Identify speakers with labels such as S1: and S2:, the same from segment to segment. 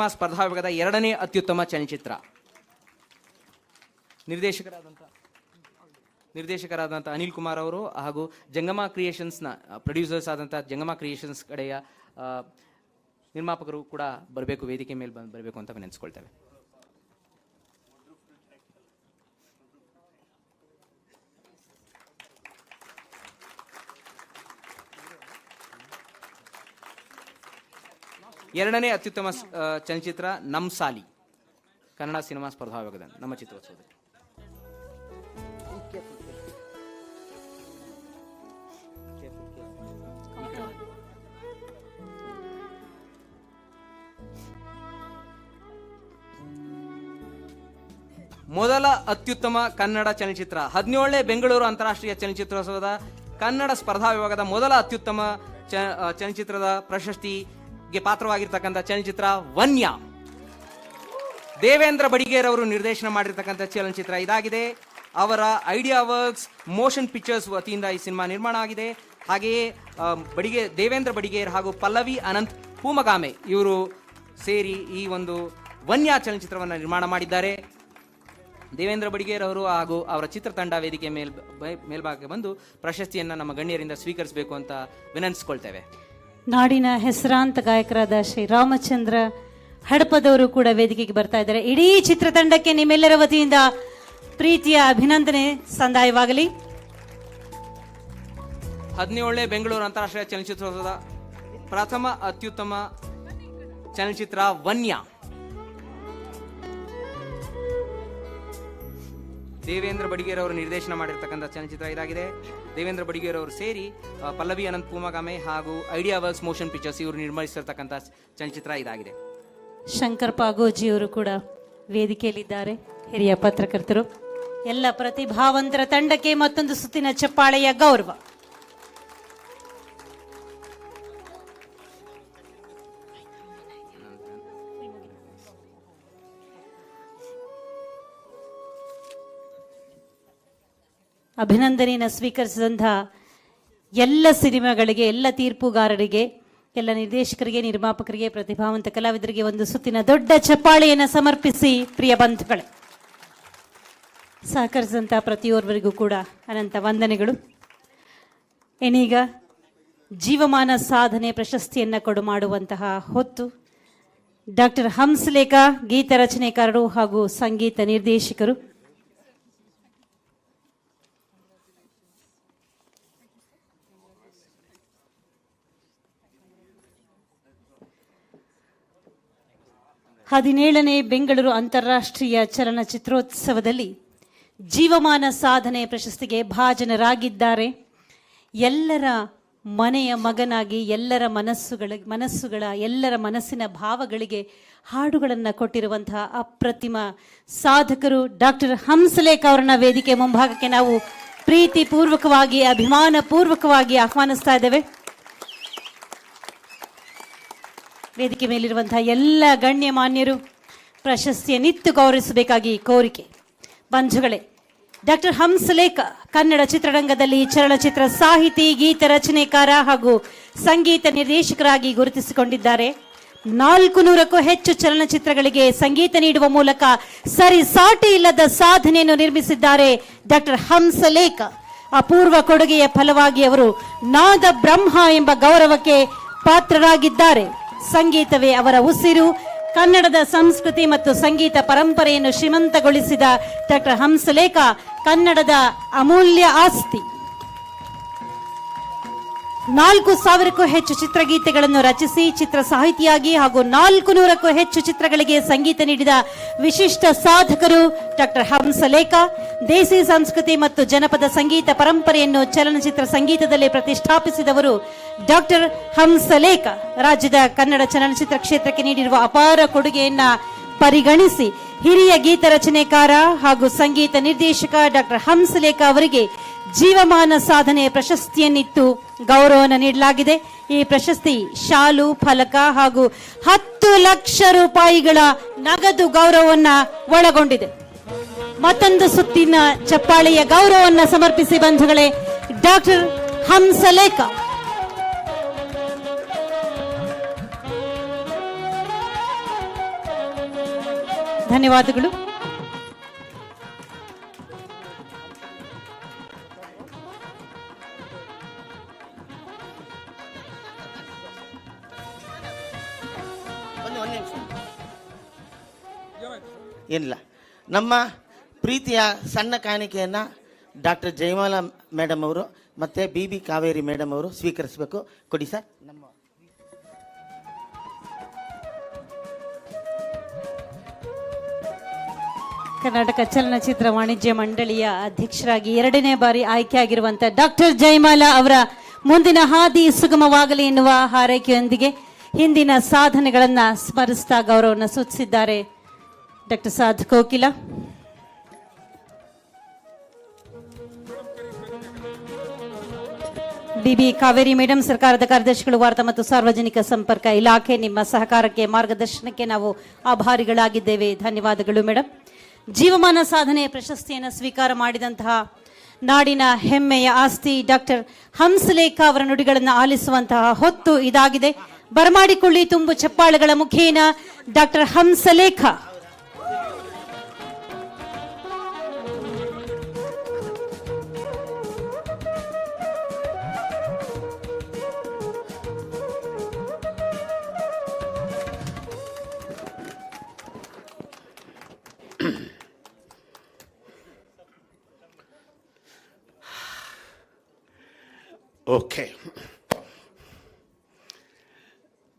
S1: ಸ್ಪರ್ಧಾ ವಿಭಾಗದ 2ನೇ ಅತ್ಯುತ್ತಮ ಚಲನಚಿತ್ರ ನಿರ್ದೇಶಕರಾದಂಥ ಅನಿಲ್ ಕುಮಾರ್ ಅವರು ಹಾಗೂ ಜಂಗಮ ಕ್ರಿಯೇಷನ್ಸ್ನ ಪ್ರೊಡ್ಯೂಸರ್ಸ್ ಆದಂಥ ಜಂಗಮ ಕ್ರಿಯೇಷನ್ಸ್ ಕಡೆಯ ನಿರ್ಮಾಪಕರು ಕೂಡ ಬರಬೇಕು, ವೇದಿಕೆ ಮೇಲೆ ಬರಬೇಕು ಅಂತ ವಿನಂತಿಸ್ಕೊಳ್ತೇವೆ. ಎರಡನೇ ಅತ್ಯುತ್ತಮ ಚಲನಚಿತ್ರ ನಮ್ ಸಾಲಿ ಕನ್ನಡ ಸಿನಿಮಾ ಸ್ಪರ್ಧಾ ವಿಭಾಗದ ನಮ್ಮ ಚಿತ್ರೋತ್ಸವದಲ್ಲಿ ಮೊದಲ ಅತ್ಯುತ್ತಮ ಕನ್ನಡ ಚಲನಚಿತ್ರ 17ನೇ ಬೆಂಗಳೂರು ಅಂತಾರಾಷ್ಟ್ರೀಯ ಚಲನಚಿತ್ರೋತ್ಸವದ ಕನ್ನಡ ಸ್ಪರ್ಧಾ ವಿಭಾಗದ ಮೊದಲ ಅತ್ಯುತ್ತಮ ಚಲನಚಿತ್ರದ ಪ್ರಶಸ್ತಿಗೆ ಪಾತ್ರವಾಗಿರ್ತಕ್ಕಂಥ ಚಲನಚಿತ್ರ ವನ್ಯ. ದೇವೇಂದ್ರ ಬಡಿಗೇರ್ ಅವರು ನಿರ್ದೇಶನ ಮಾಡಿರ್ತಕ್ಕಂಥ ಚಲನಚಿತ್ರ ಇದಾಗಿದೆ. ಅವರ ಐಡಿಯಾ ವರ್ಕ್ಸ್ ಮೋಷನ್ ಪಿಕ್ಚರ್ಸ್ ವತಿಯಿಂದ ಈ ಸಿನಿಮಾ ನಿರ್ಮಾಣ ಆಗಿದೆ. ಹಾಗೆಯೇ ದೇವೇಂದ್ರ ಬಡಿಗೇರ್ ಹಾಗೂ ಪಲ್ಲವಿ ಅನಂತ್ ಪೂಮಗಾಮೆ ಇವರು ಸೇರಿ ಈ ಒಂದು ವನ್ಯ ಚಲನಚಿತ್ರವನ್ನು ನಿರ್ಮಾಣ ಮಾಡಿದ್ದಾರೆ. ದೇವೇಂದ್ರ ಬಡಿಗೇರ್ ಅವರು ಹಾಗೂ ಅವರ ಚಿತ್ರತಂಡ ವೇದಿಕೆ ಮೇಲ್ಭಾಗಕ್ಕೆ ಬಂದು ಪ್ರಶಸ್ತಿಯನ್ನು ನಮ್ಮ ಗಣ್ಯರಿಂದ ಸ್ವೀಕರಿಸಬೇಕು ಅಂತ ವಿನಂತಿಸಿಕೊಳ್ತೇವೆ.
S2: ನಾಡಿನ ಹೆಸರಾಂತ ಗಾಯಕರಾದ ಶ್ರೀ ರಾಮಚಂದ್ರ ಹಡಪದವರು ಕೂಡ ವೇದಿಕೆಗೆ ಬರ್ತಾ ಇದ್ದಾರೆ. ಇಡೀ ಚಿತ್ರತಂಡಕ್ಕೆ ನಿಮ್ಮೆಲ್ಲರ ವತಿಯಿಂದ ಪ್ರೀತಿಯ ಅಭಿನಂದನೆ ಸಂದಾಯವಾಗಲಿ.
S1: 17ನೇ ಬೆಂಗಳೂರು ಅಂತಾರಾಷ್ಟ್ರೀಯ ಚಲನಚಿತ್ರೋತ್ಸವದ ಪ್ರಥಮ ಅತ್ಯುತ್ತಮ ಚಲನಚಿತ್ರ ವನ್ಯ. ದೇವೇಂದ್ರ ಬಡಿಗೇರ್ ಅವರು ನಿರ್ದೇಶನ ಮಾಡಿರ್ತಕ್ಕಂಥ ಚಲನಚಿತ್ರ ಇದಾಗಿದೆ. ದೇವೇಂದ್ರ ಬಡಿಗೇರ್ ಅವರು ಸೇರಿ ಪಲ್ಲವಿ ಅನಂತ್ ಪೂಮಗಾಮೆ ಹಾಗೂ ಐಡಿಯಾ ವರ್ಕ್ಸ್ ಮೋಷನ್ ಪಿಕ್ಚರ್ಸ್ ಇವರು ನಿರ್ಮಿಸಿರ್ತಕ್ಕಂಥ ಚಲನಚಿತ್ರ ಇದಾಗಿದೆ.
S2: ಶಂಕರ್ ಪಾಗೋಜಿ ಅವರು ಕೂಡ ವೇದಿಕೆಯಲ್ಲಿದ್ದಾರೆ. ಹಿರಿಯ ಪತ್ರಕರ್ತರು. ಎಲ್ಲ ಪ್ರತಿಭಾವಂತರ ತಂಡಕ್ಕೆ ಮತ್ತೊಂದು ಸುತ್ತಿನ ಚಪ್ಪಾಳೆಯ ಗೌರವ. ಅಭಿನಂದನೆಯನ್ನು ಸ್ವೀಕರಿಸಿದಂತಹ ಎಲ್ಲ ಸಿನಿಮಾಗಳಿಗೆ, ಎಲ್ಲ ತೀರ್ಪುಗಾರರಿಗೆ, ಎಲ್ಲ ನಿರ್ದೇಶಕರಿಗೆ, ನಿರ್ಮಾಪಕರಿಗೆ, ಪ್ರತಿಭಾವಂತ ಕಲಾವಿದರಿಗೆ ಒಂದು ಸುತ್ತಿನ ದೊಡ್ಡ ಚಪ್ಪಾಳೆಯನ್ನು ಸಮರ್ಪಿಸಿ ಪ್ರಿಯ ಬಂಧುಗಳೇ, ಸಹಕರಿಸಿದಂತಹ ಪ್ರತಿಯೊಬ್ಬರಿಗೂ ಕೂಡ ಅನಂತ ವಂದನೆಗಳು. ಏನೀಗ ಜೀವಮಾನ ಸಾಧನೆ ಪ್ರಶಸ್ತಿಯನ್ನು ಕೊಡು ಮಾಡುವಂತಹ ಹೊತ್ತು. ಡಾಕ್ಟರ್ ಹಂಸಲೇಖ ಗೀತ ರಚನೆಕಾರರು ಹಾಗೂ ಸಂಗೀತ ನಿರ್ದೇಶಕರು. ಹದಿನೇಳನೇ ಬೆಂಗಳೂರು ಅಂತಾರಾಷ್ಟ್ರೀಯ ಚಲನಚಿತ್ರೋತ್ಸವದಲ್ಲಿ ಜೀವಮಾನ ಸಾಧನೆ ಪ್ರಶಸ್ತಿಗೆ ಭಾಜನರಾಗಿದ್ದಾರೆ. ಎಲ್ಲರ ಮನೆಯ ಮಗನಾಗಿ ಎಲ್ಲರ ಎಲ್ಲರ ಮನಸ್ಸಿನ ಭಾವಗಳಿಗೆ ಹಾಡುಗಳನ್ನು ಕೊಟ್ಟಿರುವಂತಹ ಅಪ್ರತಿಮ ಸಾಧಕರು ಡಾಕ್ಟರ್ ಹಂಸಲೇಖ ಅವರನ್ನ ವೇದಿಕೆ ಮುಂಭಾಗಕ್ಕೆ ನಾವು ಪ್ರೀತಿ ಪೂರ್ವಕವಾಗಿ, ಅಭಿಮಾನ ಪೂರ್ವಕವಾಗಿ ಆಹ್ವಾನಿಸ್ತಾ ಇದ್ದೇವೆ. ವೇದಿಕೆ ಮೇಲಿರುವಂತಹ ಎಲ್ಲ ಗಣ್ಯಮಾನ್ಯರು ಪ್ರಶಸ್ತಿಯನ್ನಿತ್ತು ಗೌರವಿಸಬೇಕಾಗಿ ಕೋರಿಕೆ. ಬಂಧುಗಳೇ, ಡಾಕ್ಟರ್ ಹಂಸಲೇಖ ಕನ್ನಡ ಚಿತ್ರರಂಗದಲ್ಲಿ ಚಲನಚಿತ್ರ ಸಾಹಿತಿ, ಗೀತ ರಚನೆಕಾರ ಹಾಗೂ ಸಂಗೀತ ನಿರ್ದೇಶಕರಾಗಿ ಗುರುತಿಸಿಕೊಂಡಿದ್ದಾರೆ. 400ಕ್ಕೂ ಹೆಚ್ಚು ಚಲನಚಿತ್ರಗಳಿಗೆ ಸಂಗೀತ ನೀಡುವ ಮೂಲಕ ಸರಿಸಾಟಿ ಇಲ್ಲದ ಸಾಧನೆಯನ್ನು ನಿರ್ಮಿಸಿದ್ದಾರೆ ಡಾಕ್ಟರ್ ಹಂಸಲೇಖ. ಅಪೂರ್ವ ಕೊಡುಗೆಯ ಫಲವಾಗಿ ಅವರು ನಾದ ಬ್ರಹ್ಮ ಎಂಬ ಗೌರವಕ್ಕೆ ಪಾತ್ರರಾಗಿದ್ದಾರೆ. ಸಂಗೀತವೇ ಅವರ ಉಸಿರು. ಕನ್ನಡದ ಸಂಸ್ಕೃತಿ ಮತ್ತು ಸಂಗೀತ ಪರಂಪರೆಯನ್ನು ಶ್ರೀಮಂತಗೊಳಿಸಿದ ಡಾಕ್ಟರ್ ಹಂಸಲೇಖ ಕನ್ನಡದ ಅಮೂಲ್ಯ ಆಸ್ತಿ. 4,000ಕ್ಕೂ ಹೆಚ್ಚು ಚಿತ್ರಗೀತೆಗಳನ್ನು ರಚಿಸಿ ಚಿತ್ರ ಸಾಹಿತಿಯಾಗಿ ಹಾಗೂ 400ಕ್ಕೂ ಹೆಚ್ಚು ಚಿತ್ರಗಳಿಗೆ ಸಂಗೀತ ನೀಡಿದ ವಿಶಿಷ್ಟ ಸಾಧಕರು ಡಾಕ್ಟರ್ ಹಂಸಲೇಖ. ದೇಸಿ ಸಂಸ್ಕೃತಿ ಮತ್ತು ಜನಪದ ಸಂಗೀತ ಪರಂಪರೆಯನ್ನು ಚಲನಚಿತ್ರ ಸಂಗೀತದಲ್ಲಿ ಪ್ರತಿಷ್ಠಾಪಿಸಿದವರು ಡಾಕ್ಟರ್ ಹಂಸಲೇಖ. ರಾಜ್ಯದ ಕನ್ನಡ ಚಲನಚಿತ್ರ ಕ್ಷೇತ್ರಕ್ಕೆ ನೀಡಿರುವ ಅಪಾರ ಕೊಡುಗೆಯನ್ನ ಪರಿಗಣಿಸಿ ಹಿರಿಯ ಗೀತ ರಚನೆಕಾರ ಹಾಗೂ ಸಂಗೀತ ನಿರ್ದೇಶಕ ಡಾಕ್ಟರ್ ಹಂಸಲೇಖ ಅವರಿಗೆ ಜೀವಮಾನ ಸಾಧನೆ ಪ್ರಶಸ್ತಿಯನ್ನಿತ್ತು ಗೌರವವನ್ನು ನೀಡಲಾಗಿದೆ. ಈ ಪ್ರಶಸ್ತಿ ಶಾಲು, ಫಲಕ ಹಾಗೂ 10 ಲಕ್ಷ ರೂಪಾಯಿಗಳ ನಗದು ಗೌರವವನ್ನು ಒಳಗೊಂಡಿದೆ. ಮತ್ತೊಂದು ಸುತ್ತಿನ ಚಪ್ಪಾಳೆಯ ಗೌರವವನ್ನು ಸಮರ್ಪಿಸಿ ಬಂಧುಗಳೇ ಡಾಕ್ಟರ್ ಹಂಸಲೇಖ. ಧನ್ಯವಾದಗಳು.
S3: ಏನಿಲ್ಲ, ನಮ್ಮ ಪ್ರೀತಿಯ ಸಣ್ಣ ಕಾಣಿಕೆಯನ್ನು ಡಾಕ್ಟರ್ ಜಯಮಾಲಾ ಮೇಡಮ್ ಅವರು ಮತ್ತು ಬಿ ಕಾವೇರಿ ಮೇಡಮ್ ಅವರು ಸ್ವೀಕರಿಸಬೇಕು. ಕೊಡಿ ಸರ್. ನಮ್ಮ
S2: ಕರ್ನಾಟಕ ಚಲನಚಿತ್ರ ವಾಣಿಜ್ಯ ಮಂಡಳಿಯ ಅಧ್ಯಕ್ಷರಾಗಿ 2ನೇ ಬಾರಿ ಆಯ್ಕೆಯಾಗಿರುವಂತಹ ಡಾಕ್ಟರ್ ಜಯಮಾಲಾ ಅವರ ಮುಂದಿನ ಹಾದಿ ಸುಗಮವಾಗಲಿ ಎನ್ನುವ ಹಾರೈಕೆಯೊಂದಿಗೆ ಹಿಂದಿನ ಸಾಧನೆಗಳನ್ನು ಸ್ಮರಿಸಿದ ಗೌರವವನ್ನು ಸೂಚಿಸಿದ್ದಾರೆ doctor Sadhu Kokila. DB Kaveri madam, ಸರ್ಕಾರದ ಕಾರ್ಯದರ್ಶಿಗಳು, ವಾರ್ತಾ ಮತ್ತು ಸಾರ್ವಜನಿಕ ಸಂಪರ್ಕ ಇಲಾಖೆ, ನಿಮ್ಮ ಸಹಕಾರಕ್ಕೆ ಮಾರ್ಗದರ್ಶನಕ್ಕೆ ನಾವು ಆಭಾರಿಗಳಾಗಿದ್ದೇವೆ. ಧನ್ಯವಾದಗಳು ಮೇಡಮ್. ಜೀವಮಾನ ಸಾಧನೆ ಪ್ರಶಸ್ತಿಯನ್ನು ಸ್ವೀಕಾರ ಮಾಡಿದಂತಹ ನಾಡಿನ ಹೆಮ್ಮೆಯ ಆಸ್ತಿ ಡಾಕ್ಟರ್ ಹಂಸಲೇಖ ಅವರ ನುಡಿಗಳನ್ನು ಆಲಿಸುವಂತಹ ಹೊತ್ತು ಇದಾಗಿದೆ. ಬರಮಾಡಿಕೊಳ್ಳಿ ತುಂಬು ಚಪ್ಪಾಳೆಗಳ ಮುಖೇನ ಡಾಕ್ಟರ್ ಹಂಸಲೇಖ.
S4: ಓಕೆ,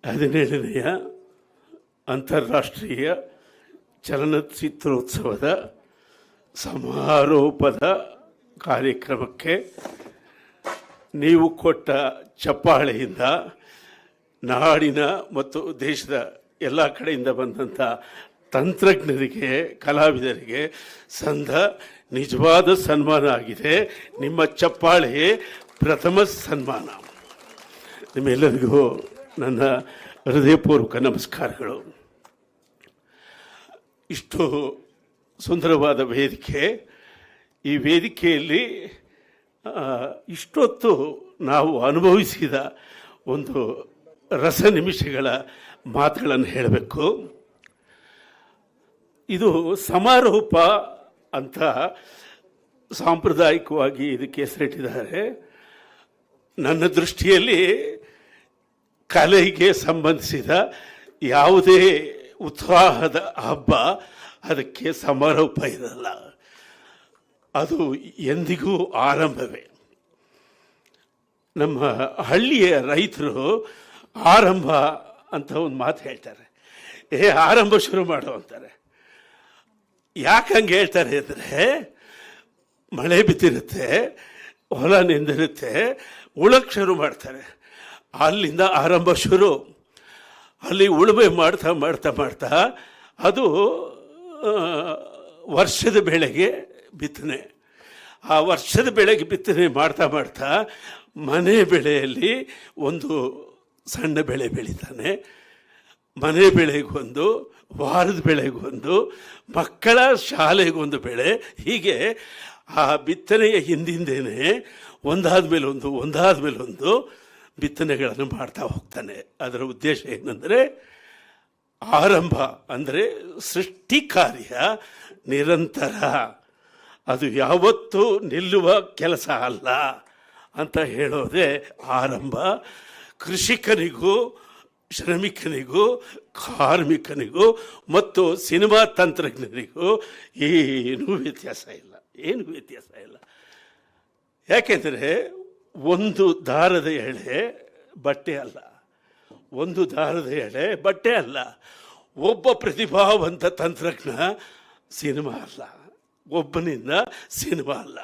S4: 17ನೆಯ ಅಂತಾರಾಷ್ಟ್ರೀಯ ಚಲನಚಿತ್ರೋತ್ಸವದ ಸಮಾರೋಪದ ಕಾರ್ಯಕ್ರಮಕ್ಕೆ ನೀವು ಕೊಟ್ಟ ಚಪ್ಪಾಳೆಯಿಂದ ನಾಡಿನ ಮತ್ತು ದೇಶದ ಎಲ್ಲ ಕಡೆಯಿಂದ ಬಂದಂಥ ತಂತ್ರಜ್ಞರಿಗೆ, ಕಲಾವಿದರಿಗೆ ಸಂದ ನಿಜವಾದ ಸನ್ಮಾನ ಆಗಿದೆ. ನಿಮ್ಮ ಚಪ್ಪಾಳೆ ಪ್ರಥಮ ಸನ್ಮಾನ. ನಿಮ್ಮೆಲ್ಲರಿಗೂ ನನ್ನ ಹೃದಯಪೂರ್ವಕ ನಮಸ್ಕಾರಗಳು. ಇಷ್ಟು ಸುಂದರವಾದ ವೇದಿಕೆ. ಈ ವೇದಿಕೆಯಲ್ಲಿ ಇಷ್ಟೊತ್ತು ನಾವು ಅನುಭವಿಸಿದ ಒಂದು ರಸ ನಿಮಿಷಗಳ ಮಾತುಗಳನ್ನು ಹೇಳಬೇಕು. ಇದು ಸಮಾರೋಪ ಅಂತ ಸಾಂಪ್ರದಾಯಿಕವಾಗಿ ಇದಕ್ಕೆ ಹೆಸರಿಟ್ಟಿದ್ದಾರೆ. ನನ್ನ ದೃಷ್ಟಿಯಲ್ಲಿ ಕಲೆಗೆ ಸಂಬಂಧಿಸಿದ ಯಾವುದೇ ಉತ್ಸಾಹದ ಹಬ್ಬ ಅದಕ್ಕೆ ಸಮಾರೋಪ ಇರಲ್ಲ, ಅದು ಎಂದಿಗೂ ಆರಂಭವೇ. ನಮ್ಮ ಹಳ್ಳಿಯ ರೈತರು ಆರಂಭ ಅಂತ ಒಂದು ಮಾತು ಹೇಳ್ತಾರೆ. ಆರಂಭ ಶುರು ಮಾಡು ಅಂತಾರೆ. ಯಾಕೆ ಹಂಗೆ ಹೇಳ್ತಾರೆ ಅಂದರೆ, ಮಳೆ ಬಿದ್ದಿರುತ್ತೆ, ಹೊಲ ನೆಂದಿರುತ್ತೆ, ಉಳಕ್ಕೆ ಶುರು ಮಾಡ್ತಾರೆ. ಅಲ್ಲಿಂದ ಆರಂಭ ಶುರು. ಅಲ್ಲಿ ಉಳುಮೆ ಮಾಡ್ತಾ ಮಾಡ್ತಾ ಮಾಡ್ತಾ ಅದು ವರ್ಷದ ಬೆಳೆಗೆ ಬಿತ್ತನೆ. ಆ ವರ್ಷದ ಬೆಳೆಗೆ ಬಿತ್ತನೆ ಮಾಡ್ತಾ ಮಾಡ್ತಾ ಮನೆ ಬೆಳೆಯಲ್ಲಿ ಒಂದು ಸಣ್ಣ ಬೆಳೆ ಬೆಳೀತಾನೆ. ಮನೆ ಬೆಳೆಗೊಂದು, ವಾರದ ಬೆಳೆಗೊಂದು, ಮಕ್ಕಳ ಶಾಲೆಗೊಂದು ಬೆಳೆ. ಹೀಗೆ ಆ ಬಿತ್ತನೆಯ ಹಿಂದಿಂದೇನೆ ಒಂದಾದ ಮೇಲೆ ಒಂದು ಬಿತ್ತನೆಗಳನ್ನು ಮಾಡ್ತಾ ಹೋಗ್ತಾನೆ. ಅದರ ಉದ್ದೇಶ ಏನಂದರೆ, ಆರಂಭ ಅಂದರೆ ಸೃಷ್ಟಿ ಕಾರ್ಯ ನಿರಂತರ, ಅದು ಯಾವತ್ತೂ ನಿಲ್ಲುವ ಕೆಲಸ ಅಲ್ಲ ಅಂತ ಹೇಳೋದೇ ಆರಂಭ. ಕೃಷಿಕನಿಗೂ, ಶ್ರಮಿಕನಿಗೂ, ಕಾರ್ಮಿಕನಿಗೂ ಮತ್ತು ಸಿನಿಮಾ ತಂತ್ರಜ್ಞರಿಗೂ ಏನೂ ವ್ಯತ್ಯಾಸ ಇಲ್ಲ. ಯಾಕೆಂದರೆ ಒಂದು ದಾರದ ಎಳೆ ಬಟ್ಟೆ ಅಲ್ಲ, ಒಬ್ಬ ಪ್ರತಿಭಾವಂತ ತಂತ್ರಜ್ಞ ಸಿನಿಮಾ ಅಲ್ಲ, ಒಬ್ಬನಿಂದ ಸಿನಿಮಾ ಅಲ್ಲ.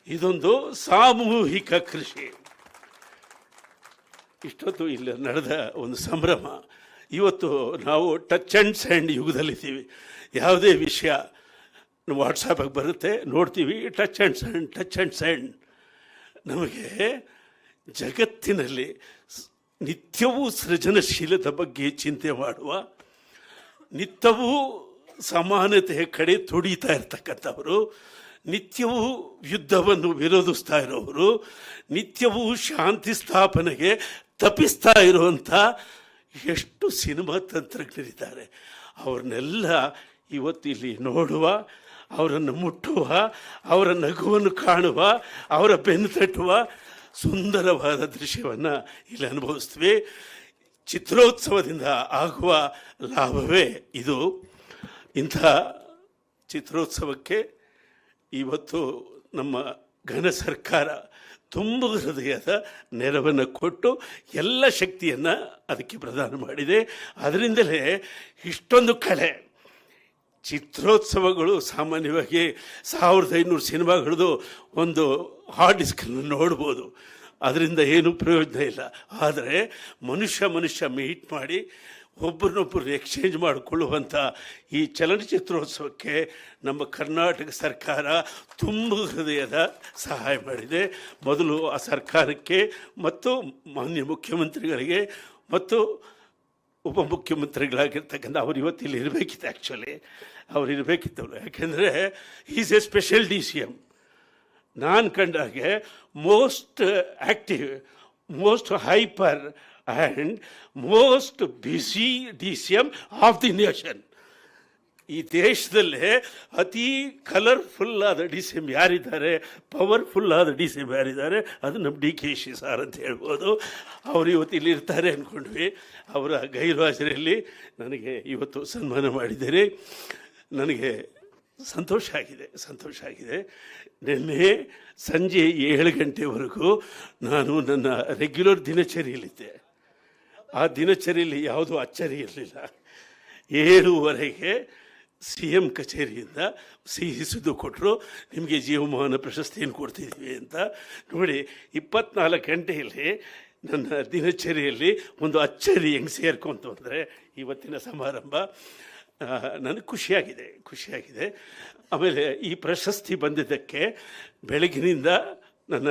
S4: ಇದೊಂದು ಸಾಮೂಹಿಕ ಕೃಷಿ. ಇಷ್ಟೊತ್ತು ಇಲ್ಲಿ ನಡೆದ ಒಂದು ಸಂಭ್ರಮ. ಇವತ್ತು ನಾವು ಟಚ್ ಆ್ಯಂಡ್ ಸೆಂಡ್ ಯುಗದಲ್ಲಿದ್ದೀವಿ. ಯಾವುದೇ ವಿಷಯ ವಾಟ್ಸಾಪಿಗೆ ಬರುತ್ತೆ, ನೋಡ್ತೀವಿ, ಟಚ್ ಆ್ಯಂಡ್ ಸೆಂಡ್. ನಮಗೆ ಜಗತ್ತಿನಲ್ಲಿ ನಿತ್ಯವೂ ಸೃಜನಶೀಲತೆ ಬಗ್ಗೆ ಚಿಂತೆ ಮಾಡುವ, ನಿತ್ಯವೂ ಸಮಾನತೆಯ ಕಡೆ ತುಡಿತಾ ಇರ್ತಕ್ಕಂಥವರು, ನಿತ್ಯವೂ ಯುದ್ಧವನ್ನು ವಿರೋಧಿಸ್ತಾ ಇರೋರು, ನಿತ್ಯವೂ ಶಾಂತಿ ಸ್ಥಾಪನೆಗೆ ತಪ್ಪಿಸ್ತಾ ಇರುವಂಥ ಎಷ್ಟು ಸಿನಿಮಾ ತಂತ್ರಜ್ಞರಿದ್ದಾರೆ. ಅವ್ರನ್ನೆಲ್ಲ ಇವತ್ತು ಇಲ್ಲಿ ನೋಡುವ, ಅವರನ್ನು ಮುಟ್ಟುವ, ಅವರ ನಗುವನ್ನು ಕಾಣುವ, ಅವರ ಬೆನ್ನು ತಟ್ಟುವ ಸುಂದರವಾದ ದೃಶ್ಯವನ್ನು ಇಲ್ಲಿ ಅನುಭವಿಸ್ತೀವಿ. ಚಿತ್ರೋತ್ಸವದಿಂದ ಆಗುವ ಲಾಭವೇ ಇದು. ಇಂಥ ಚಿತ್ರೋತ್ಸವಕ್ಕೆ ಇವತ್ತು ನಮ್ಮ ಘನ ಸರ್ಕಾರ ತುಂಬ ಹೃದಯದ ನೆರವನ್ನು ಕೊಟ್ಟು ಎಲ್ಲ ಶಕ್ತಿಯನ್ನು ಅದಕ್ಕೆ ಪ್ರದಾನ ಮಾಡಿದೆ. ಅದರಿಂದಲೇ ಇಷ್ಟೊಂದು ಕಳೆ. ಚಿತ್ರೋತ್ಸವಗಳು ಸಾಮಾನ್ಯವಾಗಿ 1500 ಸಿನಿಮಾಗಳದ್ದು ಒಂದು ಹಾರ್ಡ್ ಡಿಸ್ಕನ್ನು ನೋಡ್ಬೋದು, ಅದರಿಂದ ಏನೂ ಪ್ರಯೋಜನ ಇಲ್ಲ. ಆದರೆ ಮನುಷ್ಯ ಮೀಟ್ ಮಾಡಿ ಒಬ್ಬರನ್ನೊಬ್ಬರು ಎಕ್ಸ್ಚೇಂಜ್ ಮಾಡಿಕೊಳ್ಳುವಂಥ ಈ ಚಲನಚಿತ್ರೋತ್ಸವಕ್ಕೆ ನಮ್ಮ ಕರ್ನಾಟಕ ಸರ್ಕಾರ ತುಂಬ ಹೃದಯದ ಸಹಾಯ ಮಾಡಿದೆ. ಮೊದಲು ಆ ಸರ್ಕಾರಕ್ಕೆ ಮತ್ತು ಮಾನ್ಯ ಮುಖ್ಯಮಂತ್ರಿಗಳಿಗೆ ಮತ್ತು ಉಪಮುಖ್ಯಮಂತ್ರಿಗಳಾಗಿರ್ತಕ್ಕಂಥ ಅವರು ಇವತ್ತು ಇಲ್ಲಿ ಇರಬೇಕಿತ್ತು. ಆ್ಯಕ್ಚುಲಿ ಅವ್ರು ಇರಬೇಕಿತ್ತವರು, ಯಾಕೆಂದರೆ ಈಸ್ ಎ ಸ್ಪೆಷಲ್ DCM. ನಾನು ಕಂಡಾಗೆ most active, most hyper and most busy DCM of the nation. ಈ ದೇಶದಲ್ಲೇ ಅತಿ ಕಲರ್ಫುಲ್ ಆದ DCM ಯಾರಿದ್ದಾರೆ, ಪವರ್ಫುಲ್ ಆದ DCM ಯಾರಿದ್ದಾರೆ, ಅದು ನಮ್ಮ DKಶಿ ಸಾರ್ ಅಂತ ಹೇಳ್ಬೋದು. ಅವರು ಇವತ್ತು ಇಲ್ಲಿ ಇರ್ತಾರೆ ಅಂದ್ಕೊಂಡ್ವಿ. ಅವರ ಗೈರುಹಾಜರಿಯಲ್ಲಿ ನನಗೆ ಇವತ್ತು ಸನ್ಮಾನ ಮಾಡಿದ್ದೀರಿ. ನನಗೆ ಸಂತೋಷ ಆಗಿದೆ. ನಿನ್ನೆ ಸಂಜೆ 7 ಗಂಟೆವರೆಗೂ ನಾನು ನನ್ನ ರೆಗ್ಯುಲರ್ ದಿನಚರಿಯಲ್ಲಿದ್ದೆ. ಆ ದಿನಚರಿಯಲ್ಲಿ ಯಾವುದೂ ಅಚ್ಚರಿ ಇರಲಿಲ್ಲ. 7:30ಗೆ CM ಕಚೇರಿಯಿಂದ ಸಿಹಿ ಸುದ್ದು ಕೊಟ್ಟರು, ನಿಮಗೆ ಜೀವಮಾನ ಪ್ರಶಸ್ತಿಯನ್ನು ಕೊಡ್ತಿದ್ವಿ ಅಂತ. ನೋಡಿ, 24 ಗಂಟೆಯಲ್ಲಿ ನನ್ನ ದಿನಚರಿಯಲ್ಲಿ ಒಂದು ಅಚ್ಚರಿ ಹೆಂಗೆ ಸೇರ್ಕೊಂತು ಅಂದರೆ ಇವತ್ತಿನ ಸಮಾರಂಭ. ನನಗೆ ಖುಷಿಯಾಗಿದೆ. ಆಮೇಲೆ ಈ ಪ್ರಶಸ್ತಿ ಬಂದಿದ್ದಕ್ಕೆ ಬೆಳಗಿನಿಂದ ನನ್ನ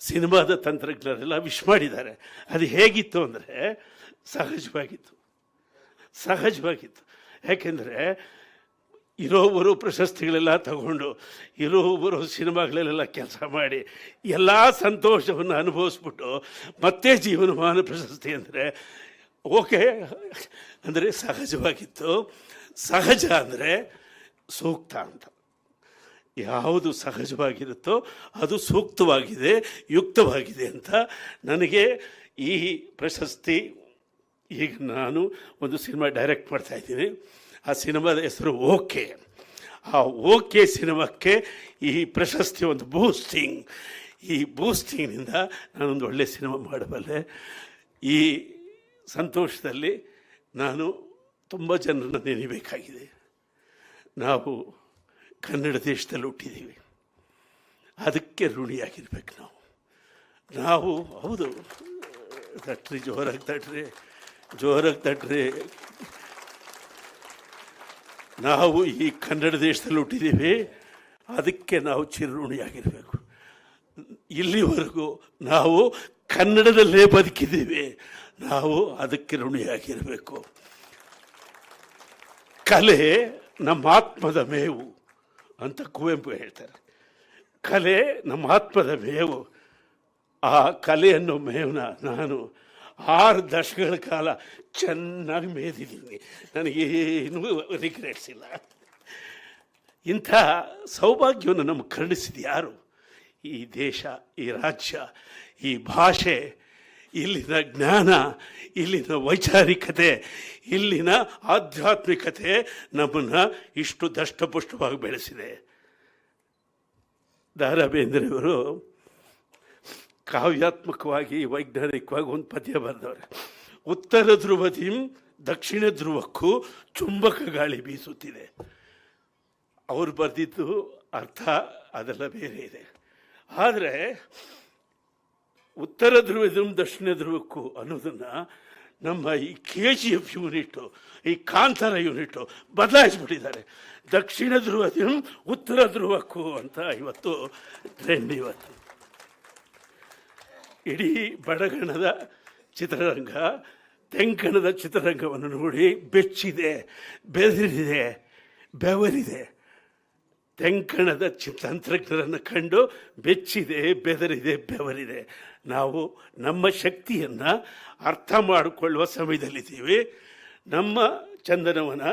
S4: ಸಿನಿಮಾದ ತಂತ್ರಜ್ಞರೆಲ್ಲ ವಿಶ್ ಮಾಡಿದ್ದಾರೆ. ಅದು ಹೇಗಿತ್ತು ಅಂದರೆ ಸಹಜವಾಗಿತ್ತು. ಯಾಕೆಂದರೆ ಇರೋಬ್ಬರು ಪ್ರಶಸ್ತಿಗಳೆಲ್ಲ ತಗೊಂಡು ಇರೋಬ್ಬರು ಸಿನಿಮಾಗಳಲ್ಲೆಲ್ಲ ಕೆಲಸ ಮಾಡಿ ಎಲ್ಲ ಸಂತೋಷವನ್ನು ಅನುಭವಿಸ್ಬಿಟ್ಟು ಮತ್ತೆ ಜೀವನಮಾನ ಪ್ರಶಸ್ತಿ ಅಂದರೆ ಓಕೆ ಅಂದರೆ ಸಹಜವಾಗಿತ್ತು. ಸಹಜ ಅಂದರೆ ಸೂಕ್ತ ಅಂತ. ಯಾವುದು ಸಹಜವಾಗಿರುತ್ತೋ ಅದು ಸೂಕ್ತವಾಗಿದೆ, ಯುಕ್ತವಾಗಿದೆ ಅಂತ ನನಗೆ ಈ ಪ್ರಶಸ್ತಿ. ಈಗ ನಾನು ಒಂದು ಸಿನಿಮಾ ಡೈರೆಕ್ಟ್ ಮಾಡ್ತಾಯಿದ್ದೀನಿ. ಆ ಸಿನಿಮಾದ ಹೆಸರು ಓಕೆ. ಆ ಓಕೆ ಸಿನಿಮಾಕ್ಕೆ ಈ ಪ್ರಶಸ್ತಿ ಒಂದು ಬೂಸ್ಟಿಂಗ್. ಈ ಬೂಸ್ಟಿಂಗ್ನಿಂದ ನಾನೊಂದು ಒಳ್ಳೆಯ ಸಿನಿಮಾ ಮಾಡಬಲ್ಲೆ. ಈ ಸಂತೋಷದಲ್ಲಿ ನಾನು ತುಂಬ ಜನರನ್ನು ನೆನೆಯಬೇಕಾಗಿದೆ. ನಾವು ಕನ್ನಡ ದೇಶದಲ್ಲಿ ಹುಟ್ಟಿದ್ದೀವಿ, ಅದಕ್ಕೆ ಋಣಿಯಾಗಿರ್ಬೇಕು ನಾವು. ಹೌದು, ತಟ್ರಿ, ಜೋರಾಗಿ ತಟ್ರಿ. ನಾವು ಈ ಕನ್ನಡ ದೇಶದಲ್ಲಿ ಹುಟ್ಟಿದ್ದೀವಿ, ಅದಕ್ಕೆ ನಾವು ಚಿರಋಣಿಯಾಗಿರಬೇಕು. ಇಲ್ಲಿವರೆಗೂ ನಾವು ಕನ್ನಡದಲ್ಲೇ ಬದುಕಿದ್ದೀವಿ, ನಾವು ಅದಕ್ಕೆ ಋಣಿಯಾಗಿರಬೇಕು. ಕಲೆ ನಮ್ಮ ಆತ್ಮದ ಮೇವು ಅಂತ ಕುವೆಂಪು ಹೇಳ್ತಾರೆ. ಕಲೆ ನಮ್ಮ ಆತ್ಮದ ಮೇವು. ಆ ಕಲೆಯನ್ನು ಮೇವನ ನಾನು 6 ದಶಕಗಳ ಕಾಲ ಚೆನ್ನಾಗಿ ಮೇದಿದ್ದೀನಿ. ನನಗೇನು ರಿಗ್ರೆಟ್ಸ್ ಇಲ್ಲ. ಇಂಥ ಸೌಭಾಗ್ಯವನ್ನು ನಮಗೆ ಕರುಣಿಸಿದ ಯಾರು? ಈ ದೇಶ, ಈ ರಾಜ್ಯ, ಈ ಭಾಷೆ, ಇಲ್ಲಿನ ಜ್ಞಾನ, ಇಲ್ಲಿನ ವೈಚಾರಿಕತೆ, ಇಲ್ಲಿನ ಆಧ್ಯಾತ್ಮಿಕತೆ ನಮ್ಮನ್ನು ಇಷ್ಟು ದಷ್ಟಪುಷ್ಟವಾಗಿ ಬೆಳೆಸಿದೆ. ದ ರಾ ಬೇಂದ್ರೆಯವರು ಕಾವ್ಯಾತ್ಮಕವಾಗಿ, ವೈಜ್ಞಾನಿಕವಾಗಿ ಒಂದು ಪದ್ಯ ಬರೆದವ್ರೆ. ಉತ್ತರ ಧ್ರುವದಿಂ ದಕ್ಷಿಣ ಧ್ರುವಕ್ಕೂ ಚುಂಬಕ ಗಾಳಿ ಬೀಸುತ್ತಿದೆ. ಅವ್ರು ಬರೆದಿದ್ದು ಅರ್ಥ ಅದೆಲ್ಲ ಬೇರೆ ಇದೆ. ಆದರೆ ಉತ್ತರ ಧ್ರುವದಿಂ ದಕ್ಷಿಣ ಧ್ರುವಕ್ಕೂ ಅನ್ನೋದನ್ನು ನಮ್ಮ ಈ KGF ಯೂನಿಟ್ಟು, ಈ ಕಾಂತಾರ ಯೂನಿಟ್ಟು ಬದಲಾಯಿಸ್ಬಿಟ್ಟಿದ್ದಾರೆ. ದಕ್ಷಿಣ ಧ್ರುವದಿಂ ಉತ್ತರ ಧ್ರುವಕ್ಕೂ ಅಂತ ಇವತ್ತು ಟ್ರೆಂಡ್. ಇವತ್ತು ಇಡೀ ಬಡಗಣದ ಚಿತ್ರರಂಗ, ತೆಂಕಣದ ಚಿತ್ರರಂಗವನ್ನು ನೋಡಿ ಬೆಚ್ಚಿದೆ, ಬೆವರಿದೆ. ತೆಂಕಣದ ತಂತ್ರಜ್ಞರನ್ನು ಕಂಡು ಬೆವರಿದೆ. ನಾವು ನಮ್ಮ ಶಕ್ತಿಯನ್ನು ಅರ್ಥ ಮಾಡಿಕೊಳ್ಳುವ ಸಮಯದಲ್ಲಿದ್ದೀವಿ. ನಮ್ಮ ಚಂದನವನ